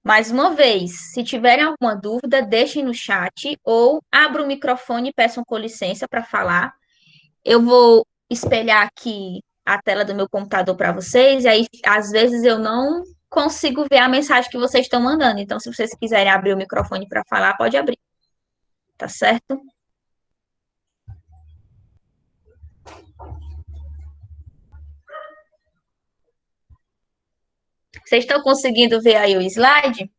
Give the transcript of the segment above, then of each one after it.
Mais uma vez, se tiverem alguma dúvida, deixem no chat ou abra o microfone e peçam com licença para falar. Eu vou espelhar aqui a tela do meu computador para vocês, e aí às vezes eu não consigo ver a mensagem que vocês estão mandando. Então, se vocês quiserem abrir o microfone para falar, pode abrir, tá certo? Vocês estão conseguindo ver aí o slide?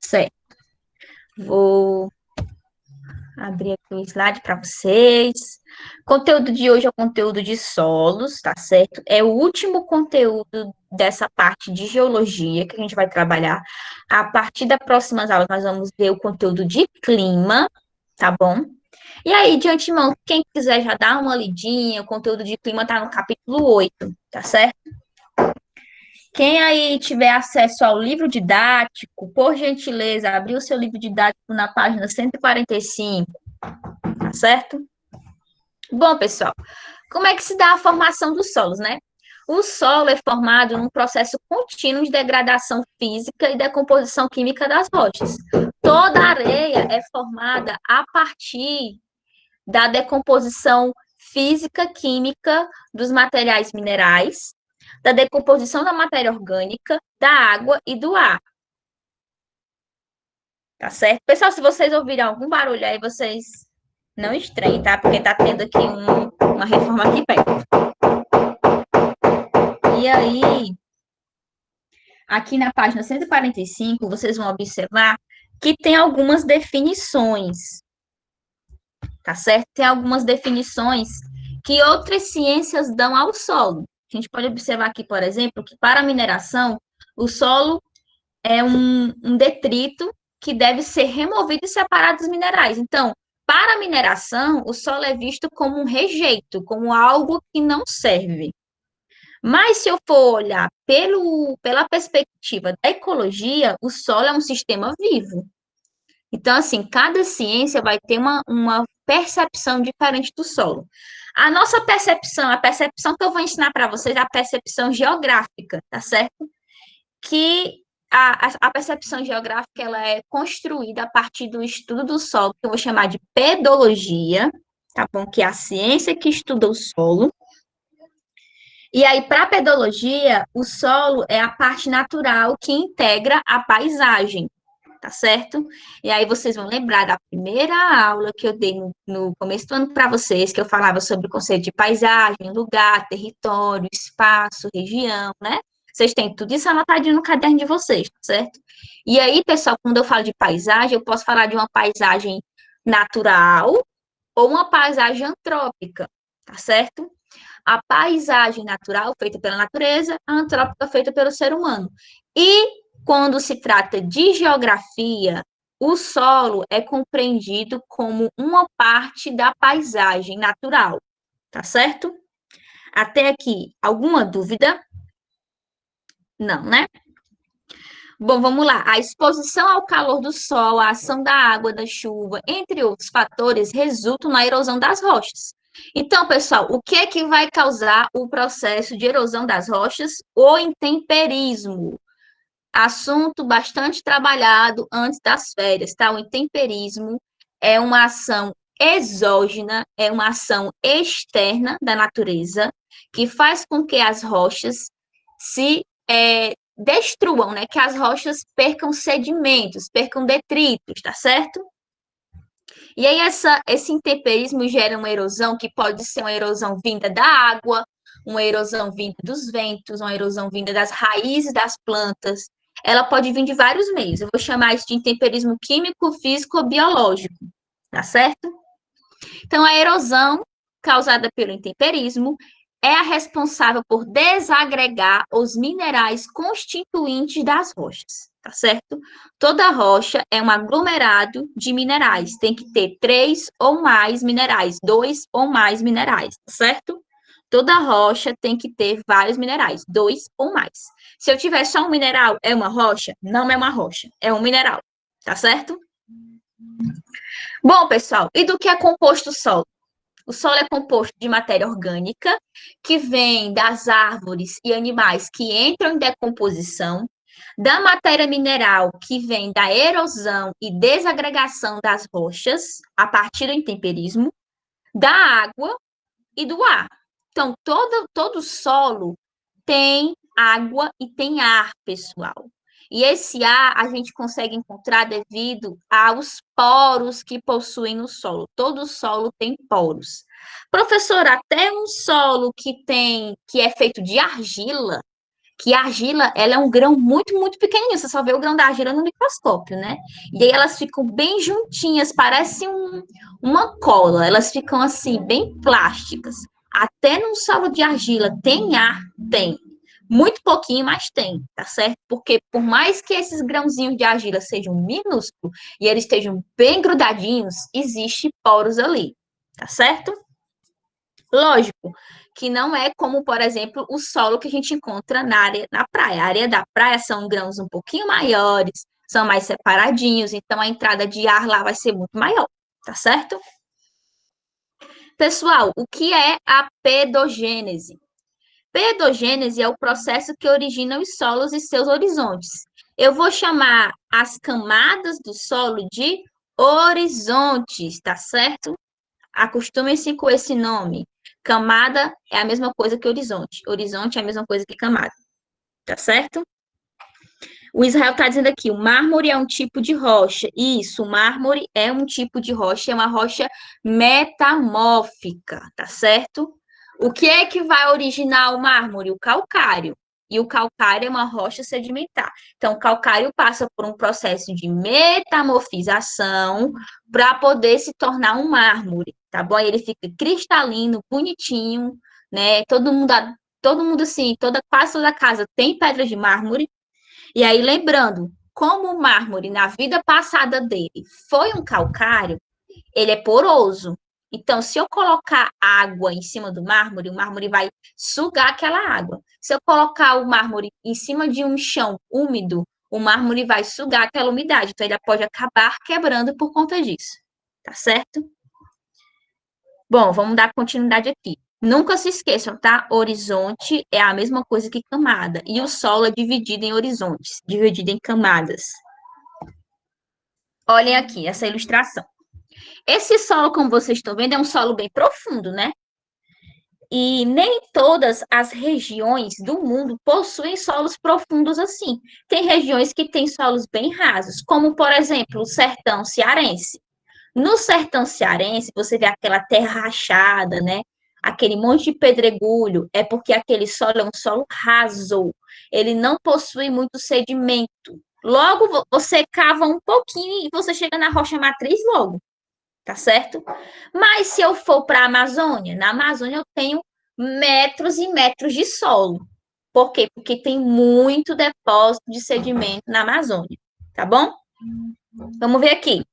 Certo. Vou abrir aqui o slide para vocês. O conteúdo de hoje é o conteúdo de solos, tá certo? É o último conteúdo dessa parte de geologia que a gente vai trabalhar. A partir das próximas aulas, nós vamos ver o conteúdo de clima, tá bom? E aí, de antemão, quem quiser já dar uma lidinha, o conteúdo de clima está no capítulo 8, tá certo? Quem aí tiver acesso ao livro didático, por gentileza, abrir o seu livro didático na página 145, tá certo? Bom, pessoal, como é que se dá a formação dos solos, né? O solo é formado num processo contínuo de degradação física e decomposição química das rochas. Toda areia é formada a partir da decomposição física, química dos materiais minerais, da decomposição da matéria orgânica, da água e do ar. Tá certo? Pessoal, se vocês ouvirem algum barulho aí, vocês não estranhem, tá? Porque tá tendo aqui uma reforma aqui perto. E aí, aqui na página 145, vocês vão observar que tem algumas definições, tá certo? Tem algumas definições que outras ciências dão ao solo. A gente pode observar aqui, por exemplo, que para a mineração, o solo é um detrito que deve ser removido e separado dos minerais. Então, para a mineração, o solo é visto como um rejeito, como algo que não serve. Mas se eu for olhar pela perspectiva da ecologia, o solo é um sistema vivo. Então, assim, cada ciência vai ter uma percepção diferente do solo. A nossa percepção, a percepção que eu vou ensinar para vocês é a percepção geográfica, tá certo? Que a percepção geográfica ela é construída a partir do estudo do solo, que eu vou chamar de pedologia, tá bom? Que é a ciência que estuda o solo. E aí, para a pedologia, o solo é a parte natural que integra a paisagem, tá certo? E aí vocês vão lembrar da primeira aula que eu dei no começo do ano para vocês, que eu falava sobre o conceito de paisagem, lugar, território, espaço, região, né? Vocês têm tudo isso anotadinho no caderno de vocês, tá certo? E aí, pessoal, quando eu falo de paisagem, eu posso falar de uma paisagem natural ou uma paisagem antrópica, tá certo? A paisagem natural feita pela natureza, a antrópica feita pelo ser humano. E quando se trata de geografia, o solo é compreendido como uma parte da paisagem natural, tá certo? Até aqui, alguma dúvida? Não, né? Bom, vamos lá. A exposição ao calor do sol, a ação da água, da chuva, entre outros fatores, resultam na erosão das rochas. Então, pessoal, o que é que vai causar o processo de erosão das rochas? O intemperismo. Assunto bastante trabalhado antes das férias, tá? O intemperismo é uma ação exógena, é uma ação externa da natureza que faz com que as rochas se destruam, né? Que as rochas percam sedimentos, percam detritos, tá certo? E aí esse intemperismo gera uma erosão que pode ser uma erosão vinda da água, uma erosão vinda dos ventos, uma erosão vinda das raízes das plantas. Ela pode vir de vários meios. Eu vou chamar isso de intemperismo químico, físico ou biológico, tá certo? Então, a erosão causada pelo intemperismo é a responsável por desagregar os minerais constituintes das rochas, tá certo? Toda rocha é um aglomerado de minerais, tem que ter 3 ou mais minerais, 2 ou mais minerais, tá certo? Toda rocha tem que ter vários minerais, 2 ou mais. Se eu tiver só um mineral, é uma rocha? Não é uma rocha, é um mineral, tá certo? Bom, pessoal, e do que é composto o solo? O solo é composto de matéria orgânica, que vem das árvores e animais que entram em decomposição, da matéria mineral, que vem da erosão e desagregação das rochas, a partir do intemperismo, da água e do ar. Então, todo solo tem água e tem ar, pessoal. E esse ar a gente consegue encontrar devido aos poros que possuem no solo. Todo solo tem poros. Professor, até um solo que é feito de argila, que a argila, ela é um grão muito, muito pequenininho, você só vê o grão da argila no microscópio, né? E aí elas ficam bem juntinhas, parece uma cola, elas ficam assim, bem plásticas. Até num solo de argila tem ar? Tem. Muito pouquinho, mas tem, tá certo? Porque por mais que esses grãozinhos de argila sejam minúsculos e eles estejam bem grudadinhos, existe poros ali, tá certo? Lógico que não é como, por exemplo, o solo que a gente encontra na praia. A areia da praia são grãos um pouquinho maiores, são mais separadinhos, então a entrada de ar lá vai ser muito maior, tá certo? Pessoal, o que é a pedogênese? Pedogênese é o processo que origina os solos e seus horizontes. Eu vou chamar as camadas do solo de horizontes, tá certo? Acostumem-se com esse nome. Camada é a mesma coisa que horizonte. Horizonte é a mesma coisa que camada. Tá certo? O Israel está dizendo aqui, o mármore é um tipo de rocha. Isso, o mármore é um tipo de rocha, é uma rocha metamórfica, tá certo? O que é que vai originar o mármore? O calcário. E o calcário é uma rocha sedimentar. Então, o calcário passa por um processo de metamorfização para poder se tornar um mármore, tá bom? Ele fica cristalino, bonitinho, né? Todo mundo assim, quase toda casa tem pedra de mármore, e aí, lembrando, como o mármore na vida passada dele foi um calcário, ele é poroso. Então, se eu colocar água em cima do mármore, o mármore vai sugar aquela água. Se eu colocar o mármore em cima de um chão úmido, o mármore vai sugar aquela umidade. Então, ele pode acabar quebrando por conta disso. Tá certo? Bom, vamos dar continuidade aqui. Nunca se esqueçam, tá? Horizonte é a mesma coisa que camada. E o solo é dividido em horizontes, dividido em camadas. Olhem aqui essa ilustração. Esse solo, como vocês estão vendo, é um solo bem profundo, né? E nem todas as regiões do mundo possuem solos profundos assim. Tem regiões que têm solos bem rasos, como, por exemplo, o sertão cearense. No sertão cearense, você vê aquela terra rachada, né? Aquele monte de pedregulho, é porque aquele solo é um solo raso. Ele não possui muito sedimento. Logo, você cava um pouquinho e você chega na rocha matriz logo, tá certo? Mas se eu for para a Amazônia, na Amazônia eu tenho metros e metros de solo. Por quê? Porque tem muito depósito de sedimento na Amazônia, tá bom? Vamos ver aqui.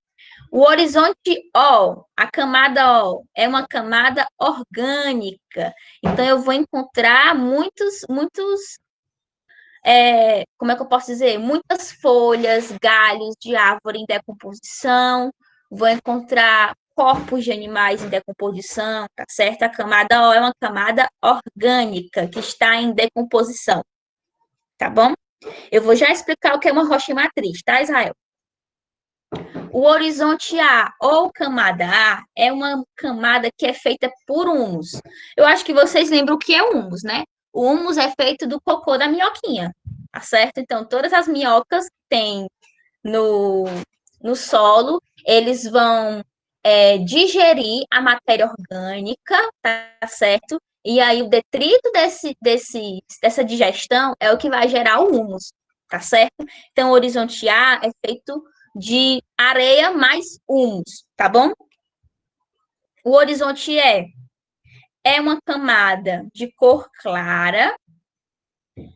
O horizonte O, a camada O, é uma camada orgânica. Então, eu vou encontrar como é que eu posso dizer? Muitas folhas, galhos de árvore em decomposição. Vou encontrar corpos de animais em decomposição, tá certo? A camada O é uma camada orgânica que está em decomposição, tá bom? Eu vou já explicar o que é uma rocha matriz, tá, Israel? O horizonte A ou camada A é uma camada que é feita por humus. Eu acho que vocês lembram o que é humus, né? O humus é feito do cocô da minhoquinha, tá certo? Então, todas as minhocas que tem no, no solo, eles vão digerir a matéria orgânica, tá certo? E aí, o detrito dessa digestão é o que vai gerar o humus, tá certo? Então, o horizonte A é feito de areia mais humus, tá bom? O horizonte é uma camada de cor clara,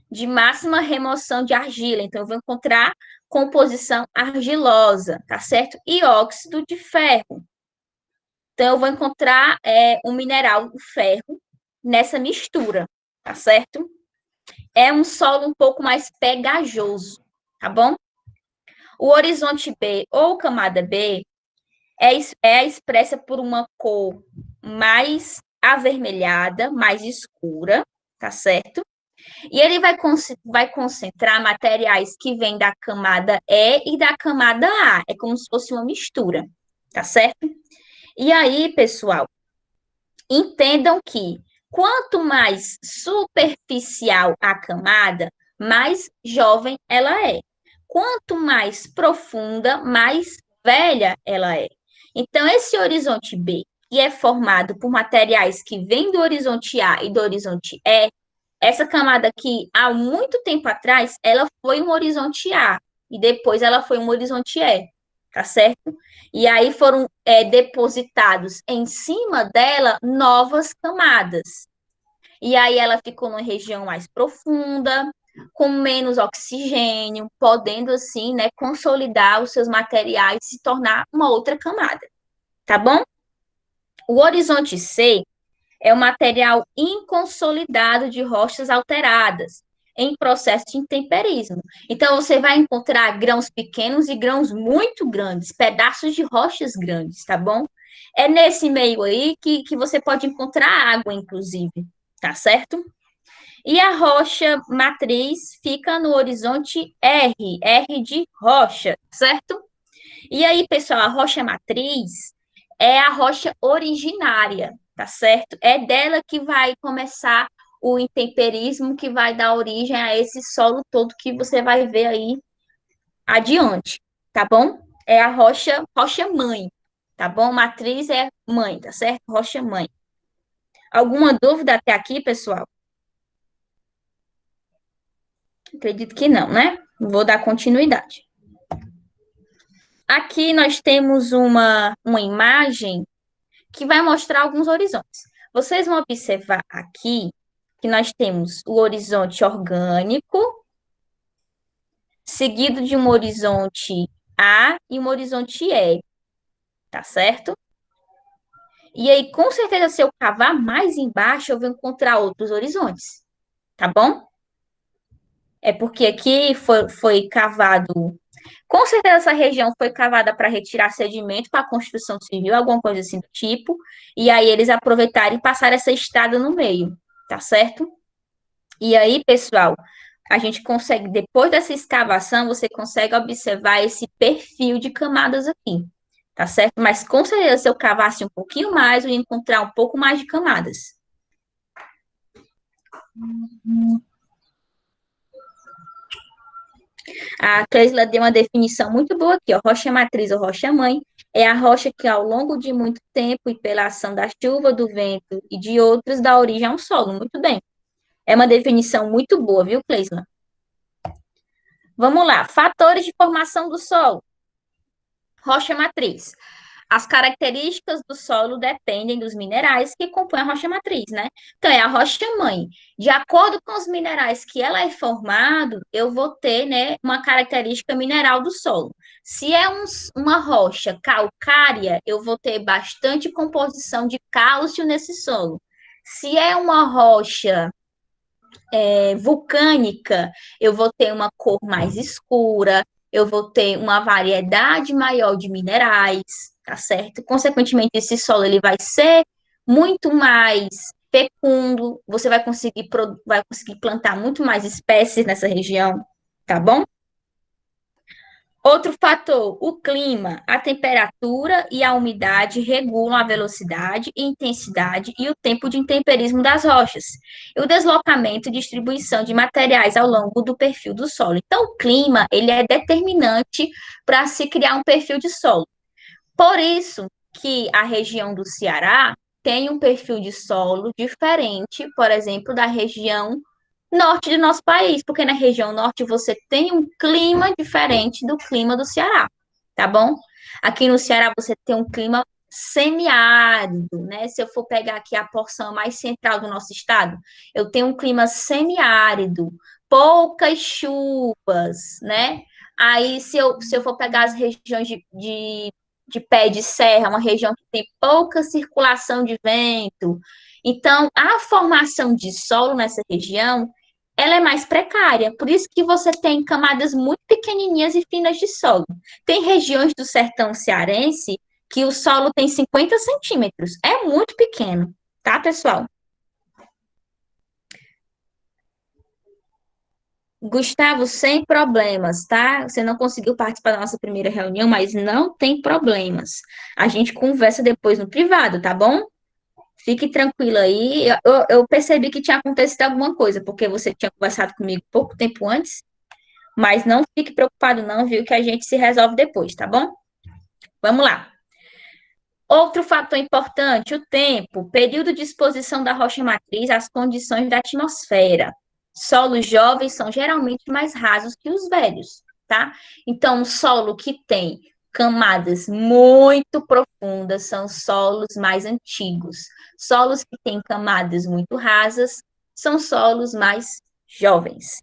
de máxima remoção de argila. Então, eu vou encontrar composição argilosa, tá certo? E óxido de ferro. Então, eu vou encontrar um mineral, o ferro, nessa mistura, tá certo? É um solo um pouco mais pegajoso, tá bom? O horizonte B ou camada B é expressa por uma cor mais avermelhada, mais escura, tá certo? E ele vai concentrar materiais que vêm da camada E e da camada A. É como se fosse uma mistura, tá certo? E aí, pessoal, entendam que quanto mais superficial a camada, mais jovem ela é. Quanto mais profunda, mais velha ela é. Então, esse horizonte B, que é formado por materiais que vêm do horizonte A e do horizonte E, essa camada aqui, há muito tempo atrás, ela foi um horizonte A e depois ela foi um horizonte E, tá certo? E aí foram depositados em cima dela novas camadas. E aí ela ficou numa região mais profunda, com menos oxigênio, podendo assim, né, consolidar os seus materiais e se tornar uma outra camada, tá bom? O horizonte C é o material inconsolidado de rochas alteradas em processo de intemperismo. Então, você vai encontrar grãos pequenos e grãos muito grandes, pedaços de rochas grandes, tá bom? É nesse meio aí que você pode encontrar água, inclusive, tá certo? E a rocha matriz fica no horizonte R, R de rocha, certo? E aí, pessoal, a rocha matriz é a rocha originária, tá certo? É dela que vai começar o intemperismo que vai dar origem a esse solo todo que você vai ver aí adiante, tá bom? É a rocha mãe, tá bom? Matriz é mãe, tá certo? Rocha mãe. Alguma dúvida até aqui, pessoal? Acredito que não, né? Vou dar continuidade. Aqui nós temos uma imagem que vai mostrar alguns horizontes. Vocês vão observar aqui que nós temos o horizonte orgânico, seguido de um horizonte A e um horizonte E, tá certo? E aí, com certeza, se eu cavar mais embaixo, eu vou encontrar outros horizontes, tá bom? É porque aqui foi cavado. Com certeza, essa região foi cavada para retirar sedimento para a construção civil, alguma coisa assim do tipo. E aí, eles aproveitaram e passaram essa estrada no meio, tá certo? E aí, pessoal, a gente consegue, depois dessa escavação, você consegue observar esse perfil de camadas aqui, tá certo? Mas com certeza, se eu cavasse um pouquinho mais, eu ia encontrar um pouco mais de camadas. A Cleisla deu uma definição muito boa aqui, ó. Rocha matriz ou rocha mãe é a rocha que, ao longo de muito tempo e pela ação da chuva, do vento e de outros, dá origem a um solo. Muito bem. É uma definição muito boa, viu, Cleisla? Vamos lá. Fatores de formação do solo. Rocha matriz. As características do solo dependem dos minerais que compõem a rocha matriz, né? Então, é a rocha mãe. De acordo com os minerais que ela é formado, eu vou ter, né, uma característica mineral do solo. Se é uma rocha calcária, eu vou ter bastante composição de cálcio nesse solo. Se é uma rocha vulcânica, eu vou ter uma cor mais escura, eu vou ter uma variedade maior de minerais, tá certo? Consequentemente, esse solo ele vai ser muito mais fecundo, você vai conseguir plantar muito mais espécies nessa região, tá bom? Outro fator, o clima, a temperatura e a umidade regulam a velocidade, intensidade e o tempo de intemperismo das rochas, e o deslocamento e distribuição de materiais ao longo do perfil do solo. Então, o clima, ele é determinante para se criar um perfil de solo. Por isso que a região do Ceará tem um perfil de solo diferente, por exemplo, da região norte do nosso país, porque na região norte você tem um clima diferente do clima do Ceará, tá bom? Aqui no Ceará você tem um clima semiárido, né? Se eu for pegar aqui a porção mais central do nosso estado, eu tenho um clima semiárido, poucas chuvas, né? Aí, se eu for pegar as regiões de pé de serra, uma região que tem pouca circulação de vento, então a formação de solo nessa região ela é mais precária, por isso que você tem camadas muito pequenininhas e finas de solo. Tem regiões do sertão cearense que o solo tem 50 centímetros. É muito pequeno, tá, pessoal? Gustavo, sem problemas, tá? Você não conseguiu participar da nossa primeira reunião, mas não tem problemas. A gente conversa depois no privado, tá bom? Fique tranquila aí. Eu percebi que tinha acontecido alguma coisa, porque você tinha conversado comigo pouco tempo antes, mas não fique preocupado, não, viu? Que a gente se resolve depois, tá bom? Vamos lá. Outro fator importante, o tempo, período de exposição da rocha matriz às condições da atmosfera. Solos jovens são geralmente mais rasos que os velhos, tá? Então, um solo que tem camadas muito profundas são solos mais antigos. Solos que têm camadas muito rasas são solos mais jovens.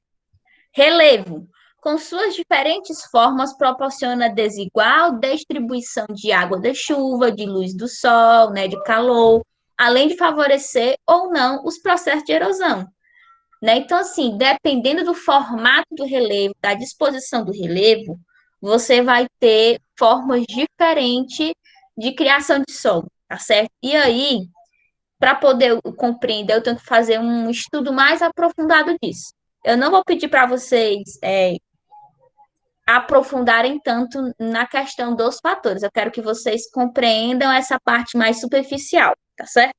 Relevo, com suas diferentes formas, proporciona desigual distribuição de água da chuva, de luz do sol, né, de calor, além de favorecer ou não os processos de erosão. Né? Então, assim, dependendo do formato do relevo, da disposição do relevo, você vai ter formas diferentes de criação de solo, tá certo? E aí, para poder compreender, eu tenho que fazer um estudo mais aprofundado disso. Eu não vou pedir para vocês aprofundarem tanto na questão dos fatores. Eu quero que vocês compreendam essa parte mais superficial, tá certo?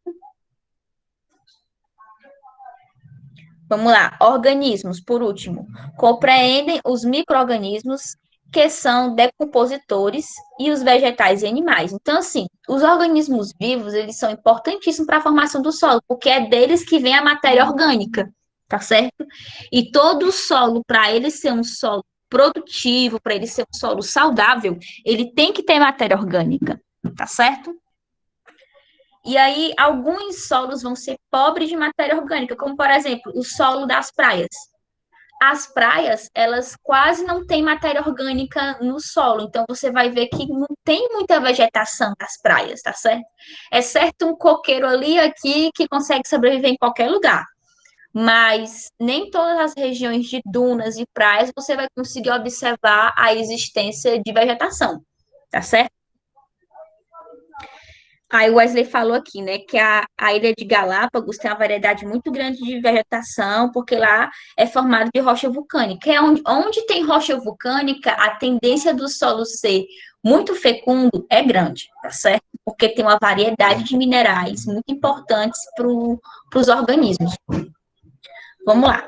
Vamos lá. Organismos, por último, compreendem os micro-organismos que são decompositores e os vegetais e animais. Então, assim, os organismos vivos, eles são importantíssimos para a formação do solo, porque é deles que vem a matéria orgânica, tá certo? E todo o solo, para ele ser um solo produtivo, para ele ser um solo saudável, ele tem que ter matéria orgânica, tá certo? E aí, alguns solos vão ser pobres de matéria orgânica, como, por exemplo, o solo das praias. As praias, elas quase não têm matéria orgânica no solo, então você vai ver que não tem muita vegetação nas praias, tá certo? É certo um coqueiro ali aqui que consegue sobreviver em qualquer lugar, mas nem todas as regiões de dunas e praias você vai conseguir observar a existência de vegetação, tá certo? Aí o Wesley falou aqui, né, que a ilha de Galápagos tem uma variedade muito grande de vegetação, porque lá é formado de rocha vulcânica. É onde tem rocha vulcânica, a tendência do solo ser muito fecundo é grande, tá certo? Porque tem uma variedade de minerais muito importantes para os organismos. Vamos lá.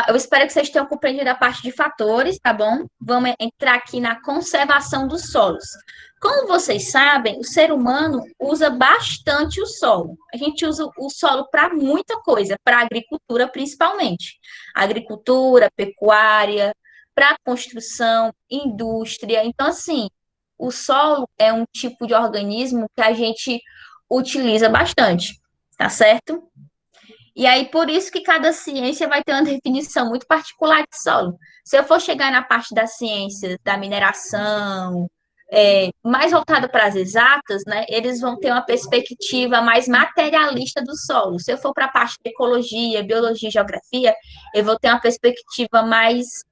Eu espero que vocês tenham compreendido a parte de fatores, tá bom? Vamos entrar aqui na conservação dos solos. Como vocês sabem, o ser humano usa bastante o solo. A gente usa o solo para muita coisa, para agricultura principalmente. Agricultura, pecuária, para construção, indústria. Então, assim, o solo é um tipo de organismo que a gente utiliza bastante, tá certo? E aí, por isso que cada ciência vai ter uma definição muito particular de solo. Se eu for chegar na parte da ciência, da mineração, mais voltada para as exatas, né, eles vão ter uma perspectiva mais materialista do solo. Se eu for para a parte de ecologia, biologia e geografia, eu vou ter uma perspectiva mais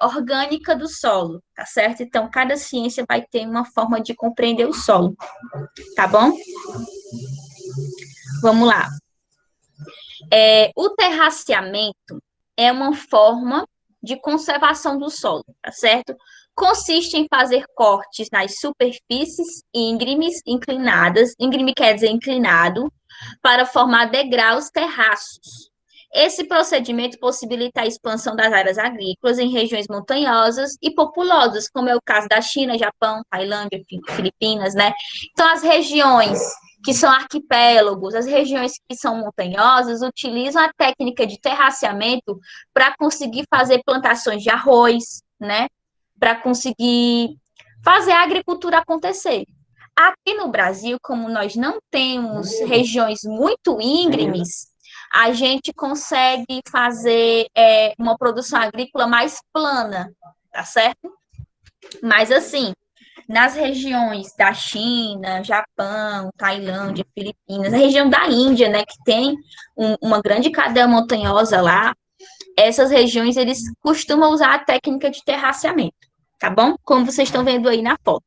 orgânica do solo, tá certo? Então, cada ciência vai ter uma forma de compreender o solo, tá bom? Vamos lá. O terraceamento é uma forma de conservação do solo, tá certo? Consiste em fazer cortes nas superfícies íngremes inclinadas, íngreme quer dizer inclinado, para formar degraus terraços. Esse procedimento possibilita a expansão das áreas agrícolas em regiões montanhosas e populosas, como é o caso da China, Japão, Tailândia, Filipinas, né? Então, as regiões que são arquipélagos, as regiões que são montanhosas, utilizam a técnica de terraceamento para conseguir fazer plantações de arroz, né? Para conseguir fazer a agricultura acontecer. Aqui no Brasil, como nós não temos regiões muito íngremes, a gente consegue fazer uma produção agrícola mais plana, tá certo? Mas assim, nas regiões da China, Japão, Tailândia, Filipinas, a região da Índia, né, que tem uma grande cadeia montanhosa lá, essas regiões eles costumam usar a técnica de terraceamento, tá bom? Como vocês estão vendo aí na foto.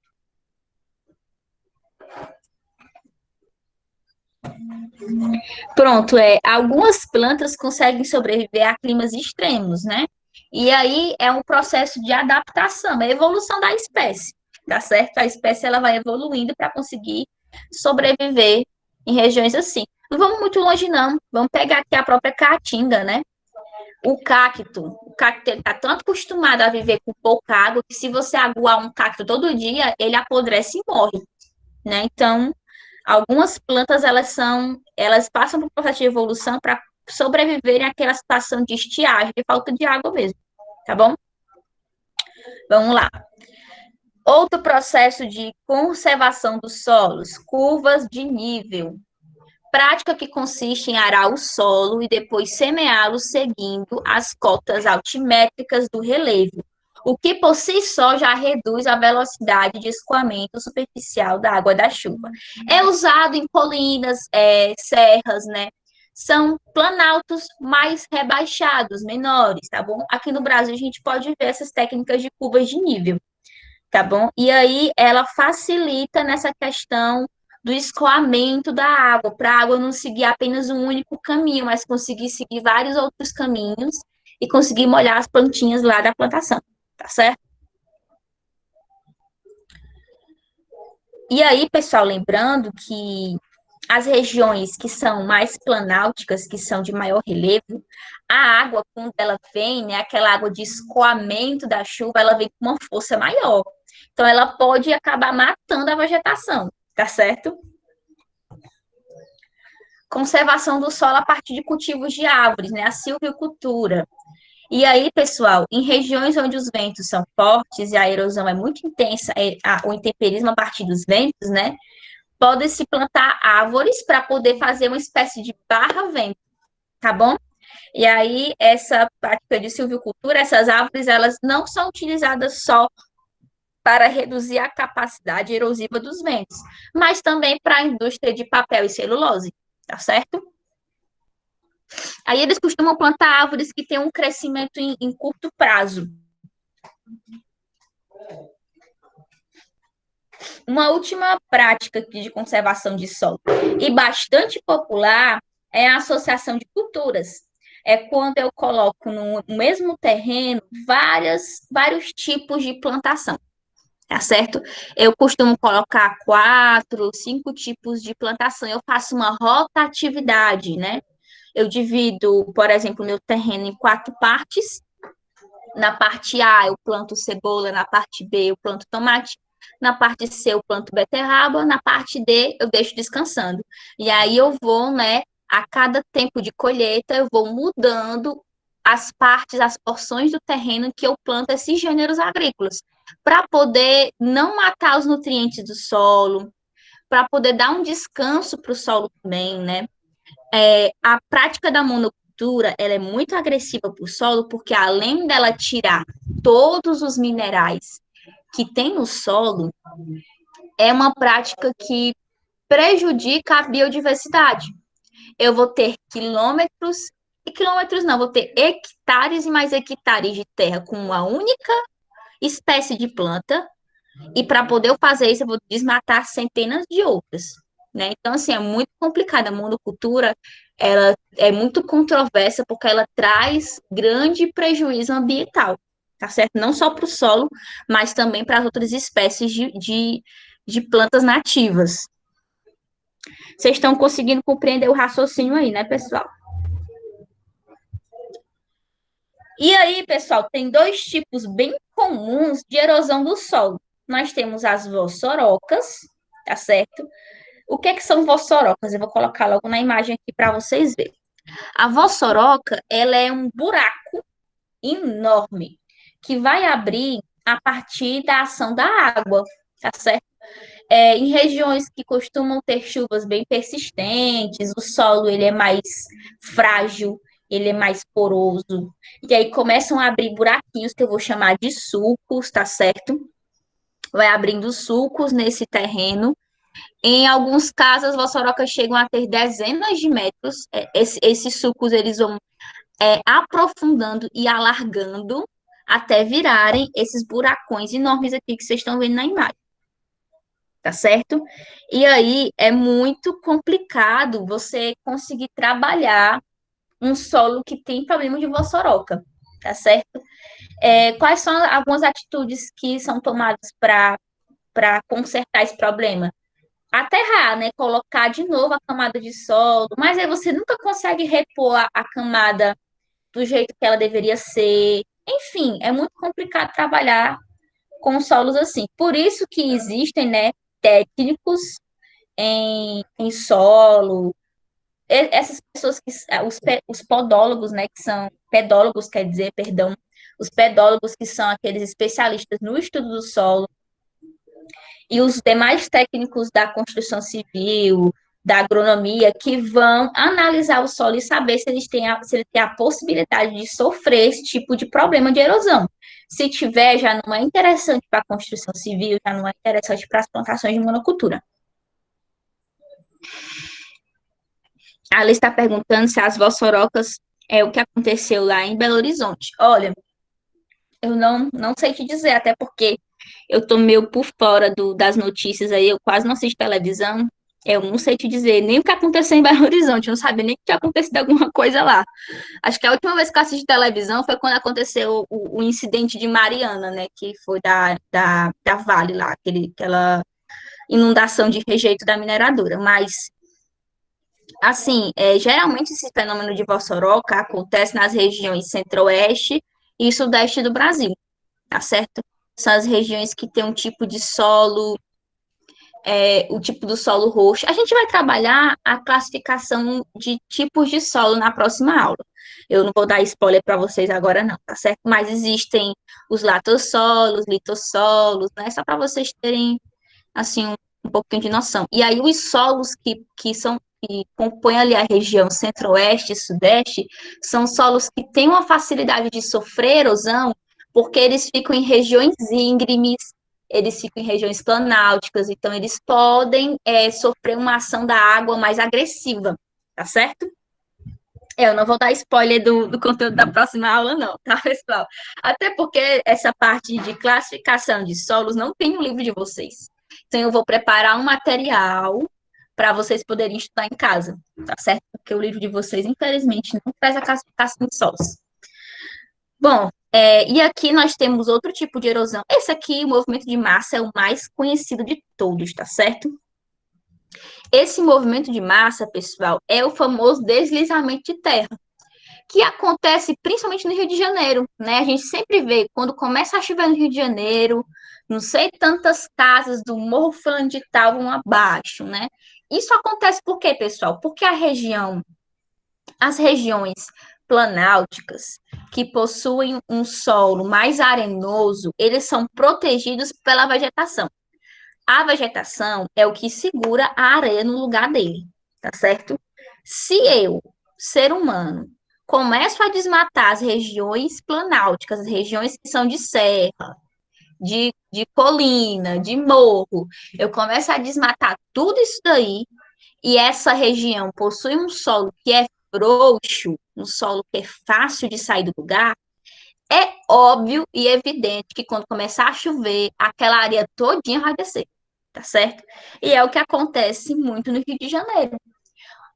Pronto, algumas plantas conseguem sobreviver a climas extremos, né? E aí é um processo de adaptação, é a evolução da espécie, tá certo? A espécie ela vai evoluindo para conseguir sobreviver em regiões assim. Não vamos muito longe, não. Vamos pegar aqui a própria caatinga, né? O cacto está tanto acostumado a viver com pouca água que se você aguar um cacto todo dia, ele apodrece e morre, né? Então, algumas plantas elas passam por um processo de evolução para sobreviverem àquela situação de estiagem, de falta de água mesmo, tá bom? Vamos lá. Outro processo de conservação dos solos, curvas de nível. Prática que consiste em arar o solo e depois semeá-lo seguindo as cotas altimétricas do relevo, o que por si só já reduz a velocidade de escoamento superficial da água da chuva. É usado em colinas, serras, né? São planaltos mais rebaixados, menores, tá bom? Aqui no Brasil a gente pode ver essas técnicas de curvas de nível, tá bom? E aí ela facilita nessa questão do escoamento da água, para a água não seguir apenas um único caminho, mas conseguir seguir vários outros caminhos e conseguir molhar as plantinhas lá da plantação, tá certo? E aí, pessoal, lembrando que as regiões que são mais planálticas, que são de maior relevo, a água, quando ela vem, né, aquela água de escoamento da chuva, ela vem com uma força maior. Então, ela pode acabar matando a vegetação, tá certo? Conservação do solo a partir de cultivos de árvores, né, a silvicultura. E aí, pessoal, em regiões onde os ventos são fortes e a erosão é muito intensa, o intemperismo a partir dos ventos, né, pode-se plantar árvores para poder fazer uma espécie de barra-vento, tá bom? E aí, essa prática de silvicultura, essas árvores, elas não são utilizadas só para reduzir a capacidade erosiva dos ventos, mas também para a indústria de papel e celulose, tá certo? Aí eles costumam plantar árvores que têm um crescimento em curto prazo. Uma última prática aqui de conservação de solo e bastante popular é a associação de culturas. É quando eu coloco no mesmo terreno vários tipos de plantação, tá certo? Eu costumo colocar 4, 5 tipos de plantação. Eu faço uma rotatividade, né? Eu divido, por exemplo, meu terreno em 4 partes. Na parte A, eu planto cebola, na parte B, eu planto tomate, na parte C, eu planto beterraba, na parte D, eu deixo descansando. E aí eu vou, né, a cada tempo de colheita, eu vou mudando as partes, as porções do terreno que eu planto esses gêneros agrícolas, para poder não matar os nutrientes do solo, para poder dar um descanso para o solo também, né? A prática da monocultura, ela é muito agressiva para o solo, porque além dela tirar todos os minerais que tem no solo, é uma prática que prejudica a biodiversidade. Eu vou ter quilômetros, e quilômetros não, vou ter hectares e mais hectares de terra com uma única espécie de planta, e para poder eu fazer isso, eu vou desmatar centenas de outras, né? Então, assim, é muito complicado. A monocultura, ela é muito controversa porque ela traz grande prejuízo ambiental, tá certo? Não só para o solo, mas também para as outras espécies de plantas nativas. Vocês estão conseguindo compreender o raciocínio aí, né, pessoal? E aí, pessoal, tem dois tipos bem comuns de erosão do solo. Nós temos as vossorocas, tá certo? O que são vossorocas? Eu vou colocar logo na imagem aqui para vocês verem. A vossoroca, ela é um buraco enorme que vai abrir a partir da ação da água, tá certo? Em regiões que costumam ter chuvas bem persistentes, o solo ele é mais frágil, ele é mais poroso, e aí começam a abrir buraquinhos que eu vou chamar de sulcos, tá certo? Vai abrindo sulcos nesse terreno. Em alguns casos, as vossorocas chegam a ter dezenas de metros. Esses sulcos eles vão aprofundando e alargando até virarem esses buracões enormes aqui que vocês estão vendo na imagem, tá certo? E aí é muito complicado você conseguir trabalhar um solo que tem problema de vossoroca, tá certo? Quais são algumas atitudes que são tomadas para consertar esse problema? Aterrar, né? Colocar de novo a camada de solo, mas aí você nunca consegue repor a camada do jeito que ela deveria ser. Enfim, é muito complicado trabalhar com solos assim. Por isso que existem, né, técnicos em solo, essas pessoas que os podólogos, né, que são pedólogos, quer dizer, perdão, os pedólogos que são aqueles especialistas no estudo do solo e os demais técnicos da construção civil, da agronomia, que vão analisar o solo e saber se ele tem a possibilidade de sofrer esse tipo de problema de erosão. Se tiver, já não é interessante para a construção civil, já não é interessante para as plantações de monocultura. A Alice está perguntando se as vossorocas é o que aconteceu lá em Belo Horizonte. Olha, eu não sei te dizer, até porque eu tô meio por fora das notícias aí, eu quase não assisto televisão. Eu não sei te dizer nem o que aconteceu em Belo Horizonte, eu não sabia nem que tinha acontecido alguma coisa lá. Acho que a última vez que eu assisti televisão foi quando aconteceu o incidente de Mariana, né? Que foi da Vale lá, aquela inundação de rejeito da mineradora. Mas, assim, geralmente esse fenômeno de Vossoroca acontece nas regiões centro-oeste e sudeste do Brasil, tá certo? São as regiões que têm um tipo de solo, o tipo do solo roxo. A gente vai trabalhar a classificação de tipos de solo na próxima aula. Eu não vou dar spoiler para vocês agora, não, tá certo? Mas existem os latossolos, litossolos, né? Só para vocês terem, assim, um pouquinho de noção. E aí, os solos que compõem ali a região centro-oeste e sudeste são solos que têm uma facilidade de sofrer erosão, porque eles ficam em regiões íngremes, eles ficam em regiões planálticas, então eles podem sofrer uma ação da água mais agressiva, tá certo? Eu não vou dar spoiler do conteúdo da próxima aula, não, tá, pessoal? Até porque essa parte de classificação de solos não tem no livro de vocês. Então, eu vou preparar um material para vocês poderem estudar em casa, tá certo? Porque o livro de vocês, infelizmente, não traz a classificação de solos. Bom, e aqui nós temos outro tipo de erosão. Esse aqui, o movimento de massa, é o mais conhecido de todos, tá certo? Esse movimento de massa, pessoal, é o famoso deslizamento de terra, que acontece principalmente no Rio de Janeiro, né? A gente sempre vê quando começa a chover no Rio de Janeiro, não sei tantas casas do Morro Fulano de Tal vão abaixo, né? Isso acontece por quê, pessoal? Porque as regiões planálticas que possuem um solo mais arenoso, eles são protegidos pela vegetação. A vegetação é o que segura a areia no lugar dele, tá certo? Se eu, ser humano, começo a desmatar as regiões planálticas, as regiões que são de serra, de colina, de morro, eu começo a desmatar tudo isso daí, e essa região possui um solo que é frouxo, um solo que é fácil de sair do lugar, é óbvio e evidente que quando começar a chover, aquela areia todinha vai descer, tá certo? E é o que acontece muito no Rio de Janeiro.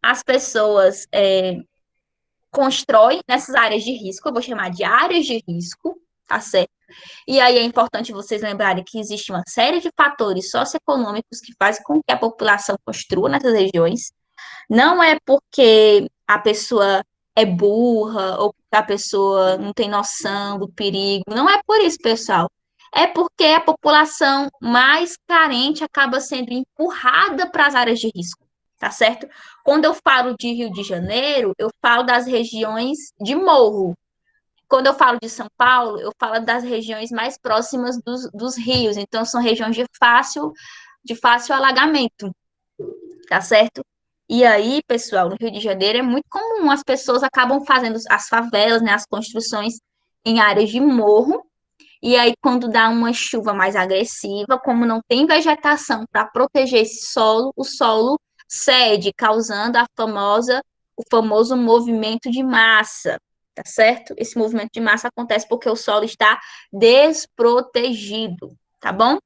As pessoas constroem nessas áreas de risco, eu vou chamar de áreas de risco, tá certo? E aí é importante vocês lembrarem que existe uma série de fatores socioeconômicos que fazem com que a população construa nessas regiões. Não é porque a pessoa é burra ou porque a pessoa não tem noção do perigo. Não é por isso, pessoal. É porque a população mais carente acaba sendo empurrada para as áreas de risco, tá certo? Quando eu falo de Rio de Janeiro, eu falo das regiões de morro. Quando eu falo de São Paulo, eu falo das regiões mais próximas dos rios. Então, são regiões de fácil alagamento, tá certo? E aí, pessoal, no Rio de Janeiro é muito comum, as pessoas acabam fazendo as favelas, né, as construções em áreas de morro, e aí quando dá uma chuva mais agressiva, como não tem vegetação para proteger esse solo, o solo cede, causando o famoso movimento de massa, tá certo? Esse movimento de massa acontece porque o solo está desprotegido, tá bom?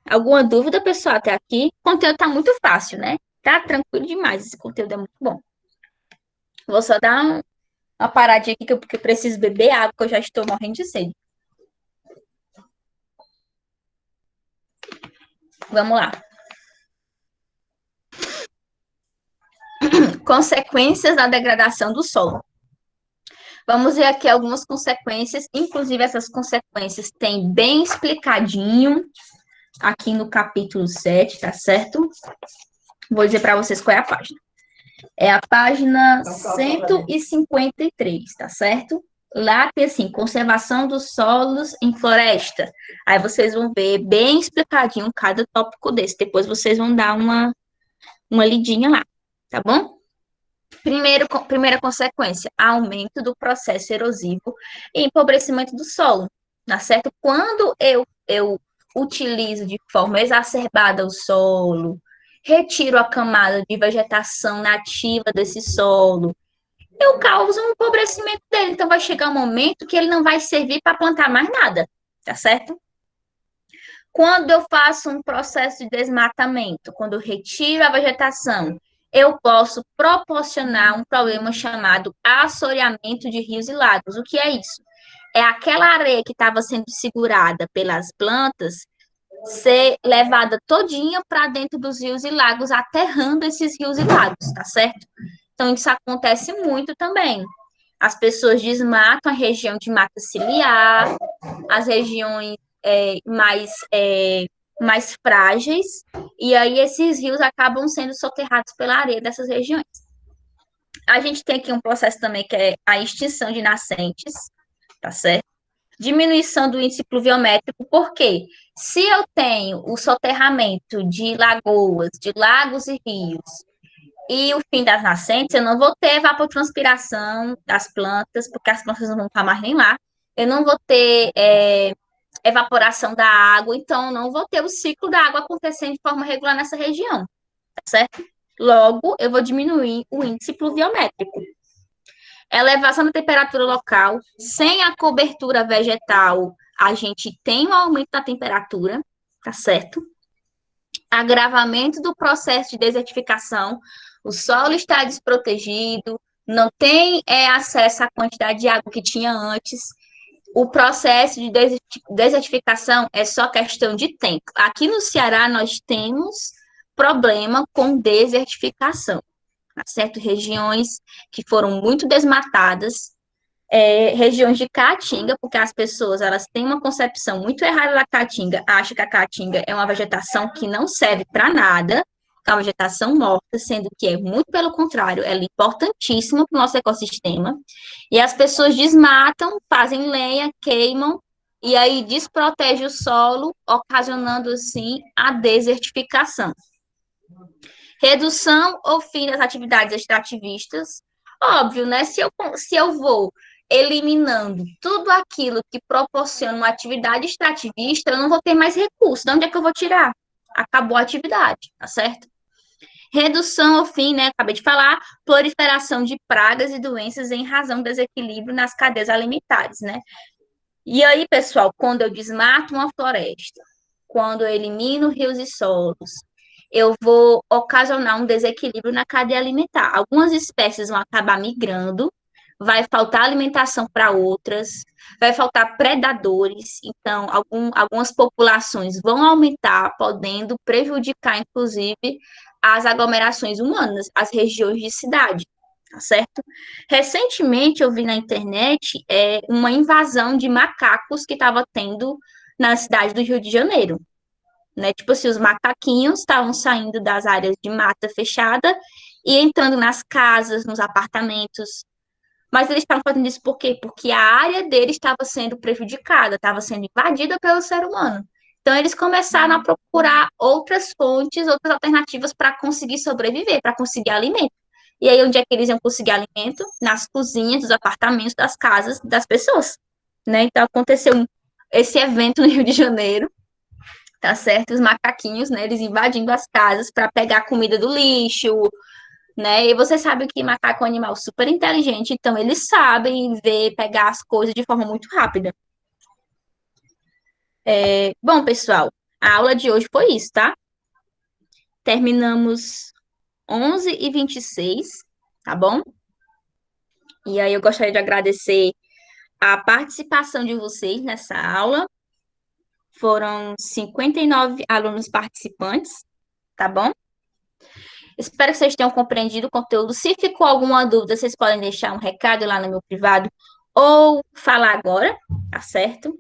Alguma dúvida, pessoal, até aqui? O conteúdo tá muito fácil, né? Tá tranquilo demais, esse conteúdo é muito bom. Vou só dar uma paradinha aqui, porque eu preciso beber água, que eu já estou morrendo de sede. Vamos lá. Consequências da degradação do solo. Vamos ver aqui algumas consequências, inclusive essas consequências tem bem explicadinho aqui no capítulo 7, tá certo? Vou dizer para vocês qual é a página. É a página 153, tá certo? Lá tem assim, conservação dos solos em floresta. Aí vocês vão ver bem explicadinho cada tópico desse. Depois vocês vão dar uma lidinha lá, tá bom? Primeira consequência, aumento do processo erosivo e empobrecimento do solo, tá certo? Quando eu utilizo de forma exacerbada o solo, retiro a camada de vegetação nativa desse solo, eu causo um empobrecimento dele. Então, vai chegar um momento que ele não vai servir para plantar mais nada, tá certo? Quando eu faço um processo de desmatamento, quando eu retiro a vegetação, eu posso proporcionar um problema chamado assoreamento de rios e lagos. O que é isso? É aquela areia que estava sendo segurada pelas plantas ser levada todinha para dentro dos rios e lagos, aterrando esses rios e lagos, tá certo? Então, isso acontece muito também. As pessoas desmatam a região de mata ciliar, as regiões mais frágeis, e aí esses rios acabam sendo soterrados pela areia dessas regiões. A gente tem aqui um processo também que é a extinção de nascentes, tá certo? Diminuição do índice pluviométrico, porque se eu tenho o soterramento de lagoas, de lagos e rios, e o fim das nascentes, eu não vou ter evapotranspiração das plantas, porque as plantas não vão estar mais nem lá. Eu não vou ter evaporação da água, então eu não vou ter o ciclo da água acontecendo de forma regular nessa região, tá certo? Logo, eu vou diminuir o índice pluviométrico. Elevação da temperatura local, sem a cobertura vegetal, a gente tem um aumento da temperatura, tá certo? Agravamento do processo de desertificação, o solo está desprotegido, não tem acesso à quantidade de água que tinha antes. O processo de desertificação é só questão de tempo. Aqui no Ceará, nós temos problema com desertificação. Há certas regiões que foram muito desmatadas, regiões de caatinga, porque as pessoas elas têm uma concepção muito errada da caatinga, acham que a caatinga é uma vegetação que não serve para nada, é uma vegetação morta, sendo que é muito pelo contrário, ela é importantíssima para o nosso ecossistema, e as pessoas desmatam, fazem lenha, queimam, e aí desprotege o solo, ocasionando, assim, a desertificação. Redução ou fim das atividades extrativistas. Óbvio, né? Se eu vou eliminando tudo aquilo que proporciona uma atividade extrativista, eu não vou ter mais recursos. De onde é que eu vou tirar? Acabou a atividade, tá certo? Redução ao fim, né? Acabei de falar, proliferação de pragas e doenças em razão do desequilíbrio nas cadeias alimentares, né? E aí, pessoal, quando eu desmato uma floresta, quando eu elimino rios e solos, eu vou ocasionar um desequilíbrio na cadeia alimentar. Algumas espécies vão acabar migrando, vai faltar alimentação para outras, vai faltar predadores, então algumas populações vão aumentar, podendo prejudicar, inclusive, as aglomerações humanas, as regiões de cidade, tá certo? Recentemente eu vi na internet uma invasão de macacos que estava tendo na cidade do Rio de Janeiro, né? Tipo assim, os macaquinhos estavam saindo das áreas de mata fechada e entrando nas casas, nos apartamentos. Mas eles estavam fazendo isso por quê? Porque a área deles estava sendo prejudicada, estava sendo invadida pelo ser humano. Então, eles começaram a procurar outras fontes, outras alternativas para conseguir sobreviver, para conseguir alimento. E aí, onde é que eles iam conseguir alimento? Nas cozinhas, dos apartamentos, das casas das pessoas, né? Então, aconteceu esse evento no Rio de Janeiro, tá certo? Os macaquinhos, né? Eles invadindo as casas para pegar a comida do lixo, né? E você sabe que macaco é um animal super inteligente, então eles sabem ver, pegar as coisas de forma muito rápida. Bom, pessoal, a aula de hoje foi isso, tá? Terminamos 11h26, tá bom? E aí eu gostaria de agradecer a participação de vocês nessa aula. Foram 59 alunos participantes, tá bom? Espero que vocês tenham compreendido o conteúdo. Se ficou alguma dúvida, vocês podem deixar um recado lá no meu privado ou falar agora, tá certo?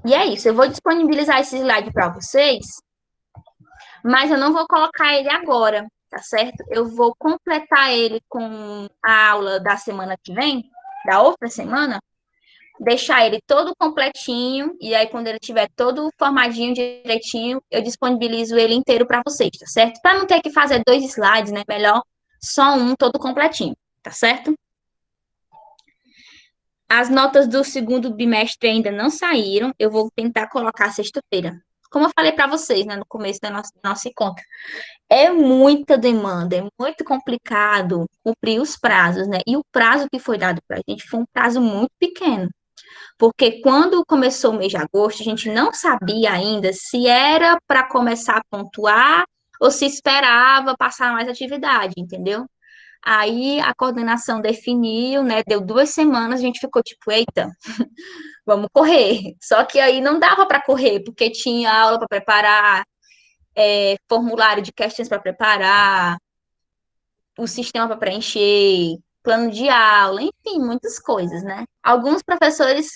E é isso, eu vou disponibilizar esse slide para vocês, mas eu não vou colocar ele agora, tá certo? Eu vou completar ele com a aula da semana que vem, da outra semana, deixar ele todo completinho, e aí quando ele tiver todo formadinho direitinho, eu disponibilizo ele inteiro para vocês, tá certo? Para não ter que fazer dois slides, né? Melhor só um todo completinho, tá certo? As notas do segundo bimestre ainda não saíram, eu vou tentar colocar sexta-feira. Como eu falei para vocês, né, no começo da nossa encontro. É muita demanda, é muito complicado cumprir os prazos, né? E o prazo que foi dado para a gente foi um prazo muito pequeno. Porque quando começou o mês de agosto, a gente não sabia ainda se era para começar a pontuar ou se esperava passar mais atividade, entendeu? Aí a coordenação definiu, né? Deu 2 semanas, a gente ficou tipo, eita, vamos correr. Só que aí não dava para correr, porque tinha aula para preparar, formulário de questões para preparar, o sistema para preencher, plano de aula, enfim, muitas coisas, né? Alguns professores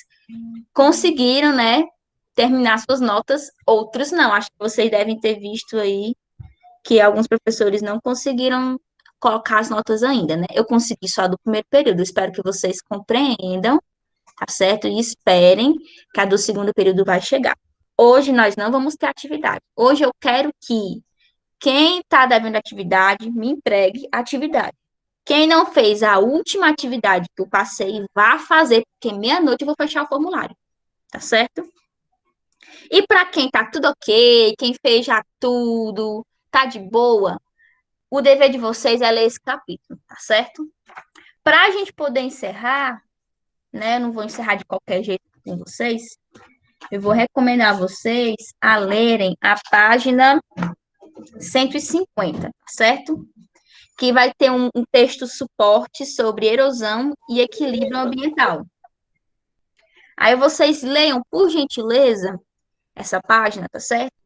conseguiram, né, terminar suas notas, outros não. Acho que vocês devem ter visto aí que alguns professores não conseguiram colocar as notas ainda, né? Eu consegui só do primeiro período. Espero que vocês compreendam, tá certo? E esperem que a do segundo período vai chegar. Hoje nós não vamos ter atividade. Hoje eu quero que quem está devendo atividade me entregue a atividade. Quem não fez a última atividade que eu passei, vá fazer, porque meia-noite eu vou fechar o formulário, tá certo? E para quem tá tudo ok, quem fez já tudo, tá de boa, o dever de vocês é ler esse capítulo, tá certo? Para a gente poder encerrar, né? Eu não vou encerrar de qualquer jeito com vocês. Eu vou recomendar a vocês a lerem a página 150, tá certo? Que vai ter um texto suporte sobre erosão e equilíbrio ambiental. Aí vocês leiam, por gentileza, essa página, tá certo?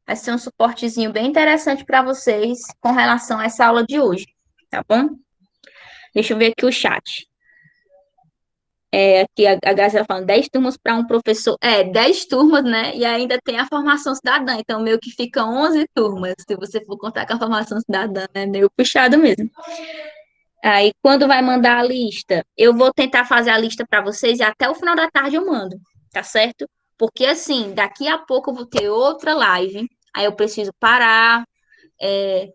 Vai ser um suportezinho bem interessante para vocês com relação a essa aula de hoje, tá bom? Deixa eu ver aqui o chat. Aqui a Grazi falando 10 turmas para um professor. 10 turmas, né? E ainda tem a formação cidadã. Então, meio que fica 11 turmas. Se você for contar com a formação cidadã, é meio puxado mesmo. Aí, quando vai mandar a lista, eu vou tentar fazer a lista para vocês e até o final da tarde eu mando, tá certo? Porque assim, daqui a pouco eu vou ter outra live. Aí eu preciso parar,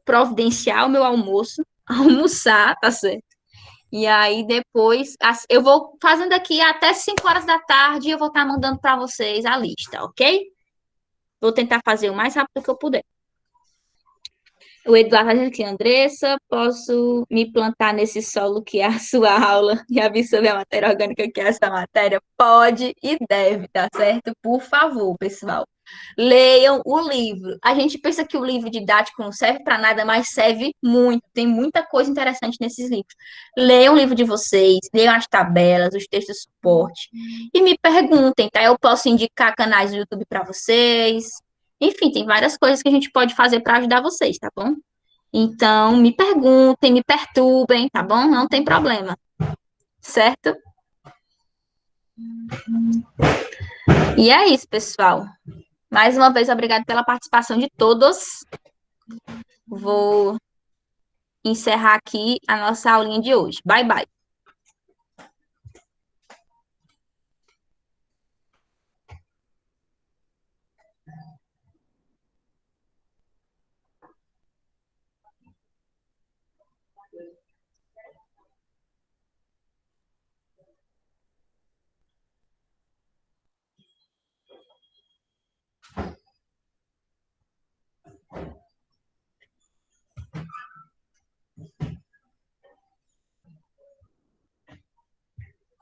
providenciar o meu almoço, almoçar, tá certo? E aí depois eu vou fazendo aqui até 5 horas da tarde e eu vou estar mandando para vocês a lista, ok? Vou tentar fazer o mais rápido que eu puder. O Eduardo está dizendo aqui, Andressa, posso me plantar nesse solo que é a sua aula e absorver a matéria orgânica que é essa matéria? Pode e deve, tá certo? Por favor, pessoal. Leiam o livro. A gente pensa que o livro didático não serve para nada, mas serve muito. Tem muita coisa interessante nesses livros. Leiam o livro de vocês, leiam as tabelas, os textos de suporte. E me perguntem, tá? Eu posso indicar canais no YouTube para vocês. Enfim, tem várias coisas que a gente pode fazer para ajudar vocês, tá bom? Então, me perguntem, me perturbem, tá bom? Não tem problema, certo? E é isso, pessoal. Mais uma vez, obrigada pela participação de todos. Vou encerrar aqui a nossa aulinha de hoje. Bye, bye.